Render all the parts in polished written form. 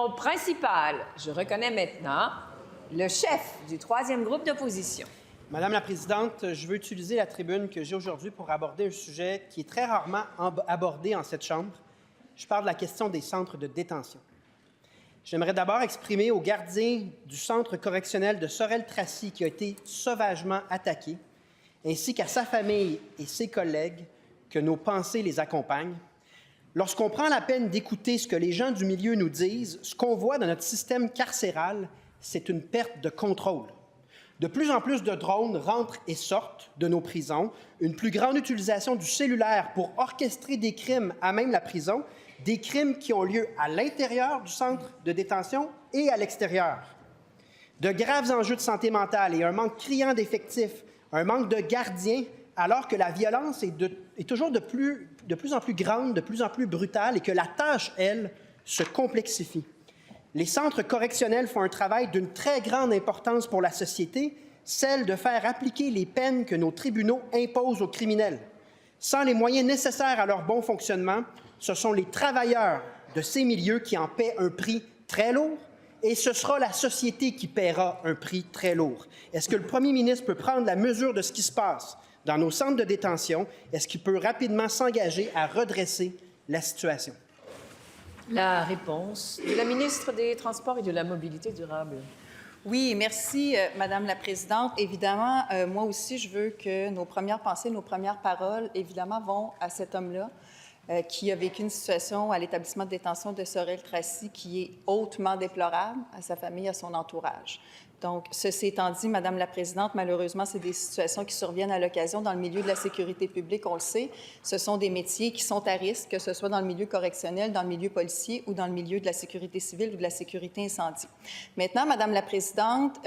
Question principale. Je reconnais maintenant le chef du troisième groupe d'opposition. Madame la Présidente, je veux utiliser la tribune que j'ai aujourd'hui pour aborder un sujet qui est très rarement abordé en cette Chambre. Je parle de la question des centres de détention. J'aimerais d'abord exprimer au gardien du centre correctionnel de Sorel-Tracy qui a été sauvagement attaqué, ainsi qu'à sa famille et ses collègues, que nos pensées les accompagnent. Lorsqu'on prend la peine d'écouter ce que les gens du milieu nous disent, ce qu'on voit dans notre système carcéral, c'est une perte de contrôle. De plus en plus de drones rentrent et sortent de nos prisons, une plus grande utilisation du cellulaire pour orchestrer des crimes à même la prison, des crimes qui ont lieu à l'intérieur du centre de détention et à l'extérieur. De graves enjeux de santé mentale et un manque criant d'effectifs, un manque de gardiens, alors que la violence est toujours de plus en plus grande, de plus en plus brutale et que la tâche, elle, se complexifie. Les centres correctionnels font un travail d'une très grande importance pour la société, celle de faire appliquer les peines que nos tribunaux imposent aux criminels. Sans les moyens nécessaires à leur bon fonctionnement, ce sont les travailleurs de ces milieux qui en paient un prix très lourd et ce sera la société qui paiera un prix très lourd. Est-ce que le premier ministre peut prendre la mesure de ce qui se passe dans nos centres de détention? Est-ce qu'il peut rapidement s'engager à redresser la situation? La réponse de la ministre des Transports et de la Mobilité durable. Oui, merci, Madame la Présidente. Évidemment, moi aussi, je veux que nos premières pensées, nos premières paroles, évidemment, vont à cet homme-là qui a vécu une situation à l'établissement de détention de Sorel-Tracy qui est hautement déplorable à sa famille, à son entourage. Donc, ceci étant dit, Madame la Présidente, malheureusement, c'est des situations qui surviennent à l'occasion dans le milieu de la sécurité publique, on le sait. Ce sont des métiers qui sont à risque, que ce soit dans le milieu correctionnel, dans le milieu policier ou dans le milieu de la sécurité civile ou de la sécurité incendie. Maintenant, Madame la Présidente,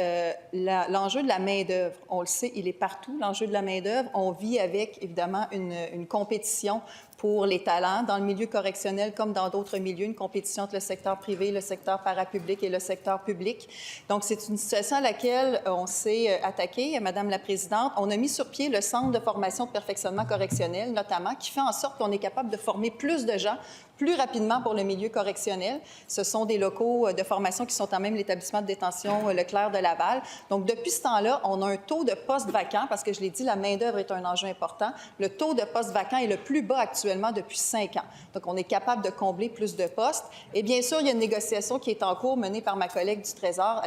l'enjeu de la main-d'œuvre, on le sait, il est partout, l'enjeu de la main-d'œuvre. On vit avec, évidemment, une compétition pour les talents dans le milieu correctionnel comme dans d'autres milieux, une compétition entre le secteur privé, le secteur parapublic et le secteur public. Donc, c'est une situation à laquelle on s'est attaqué, Madame la Présidente. On a mis sur pied le Centre de formation de perfectionnement correctionnel, notamment, qui fait en sorte qu'on est capable de former plus de gens plus rapidement pour le milieu correctionnel. Ce sont des locaux de formation qui sont en même l'établissement de détention Leclerc de Laval. Donc, depuis ce temps-là, on a un taux de postes vacants, parce que je l'ai dit, la main-d'œuvre est un enjeu important. Le taux de postes vacants est le plus bas actuellement depuis 5 ans. Donc, on est capable de combler plus de postes. Et bien sûr, il y a une négociation qui est en cours menée par ma collègue du Trésor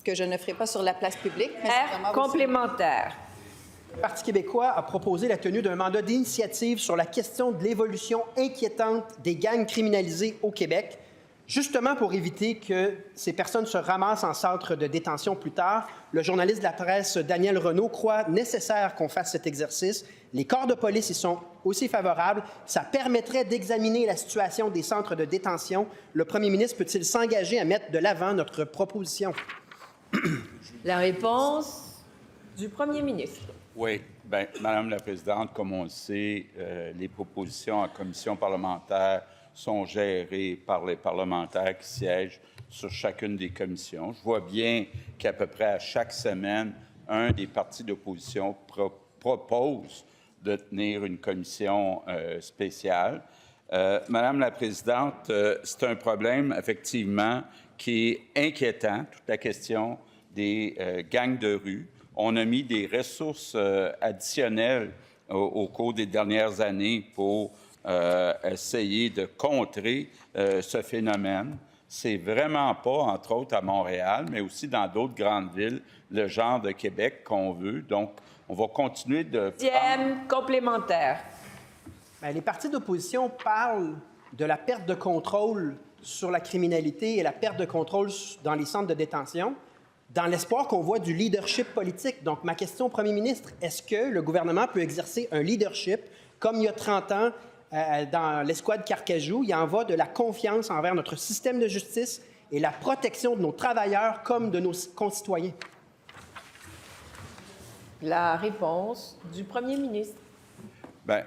que je ne ferai pas sur la place publique. Mais complémentaire. Le Parti québécois a proposé la tenue d'un mandat d'initiative sur la question de l'évolution inquiétante des gangs criminalisés au Québec, justement pour éviter que ces personnes se ramassent en centre de détention plus tard. Le journaliste de la presse, Daniel Renaud, croit nécessaire qu'on fasse cet exercice. Les corps de police y sont aussi favorables. Ça permettrait d'examiner la situation des centres de détention. Le premier ministre peut-il s'engager à mettre de l'avant notre proposition? La réponse du premier ministre. Oui. Bien, Madame la Présidente, comme on le sait, les propositions en commission parlementaire sont gérées par les parlementaires qui siègent sur chacune des commissions. Je vois bien qu'à peu près à chaque semaine, un des partis d'opposition propose de tenir une commission spéciale. Madame la Présidente, c'est un problème, effectivement, qui est inquiétant, toute la question des gangs de rue. On a mis des ressources additionnelles au cours des dernières années pour essayer de contrer ce phénomène. C'est vraiment pas, entre autres à Montréal, mais aussi dans d'autres grandes villes, le genre de Québec qu'on veut. Donc, on va continuer de... Complémentaire. Bien, les partis d'opposition parlent de la perte de contrôle sur la criminalité et la perte de contrôle dans les centres de détention, dans l'espoir qu'on voit du leadership politique. Donc, ma question au premier ministre, est-ce que le gouvernement peut exercer un leadership, comme il y a 30 ans, dans l'escouade Carcajou? Il en va de la confiance envers notre système de justice et la protection de nos travailleurs comme de nos concitoyens. La réponse du premier ministre. Bien,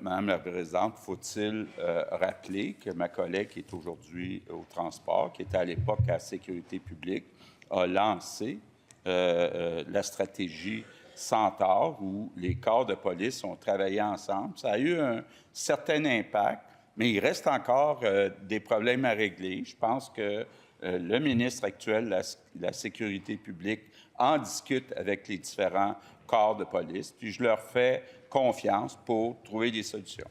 Madame la Présidente, faut-il rappeler que ma collègue qui est aujourd'hui au transport, qui était à l'époque à la sécurité publique, a lancé la stratégie Centaure, où les corps de police ont travaillé ensemble. Ça a eu un certain impact, Mais il reste encore des problèmes à régler. Je pense que le ministre actuel de la Sécurité publique en discute avec les différents corps de police, puis je leur fais confiance pour trouver des solutions.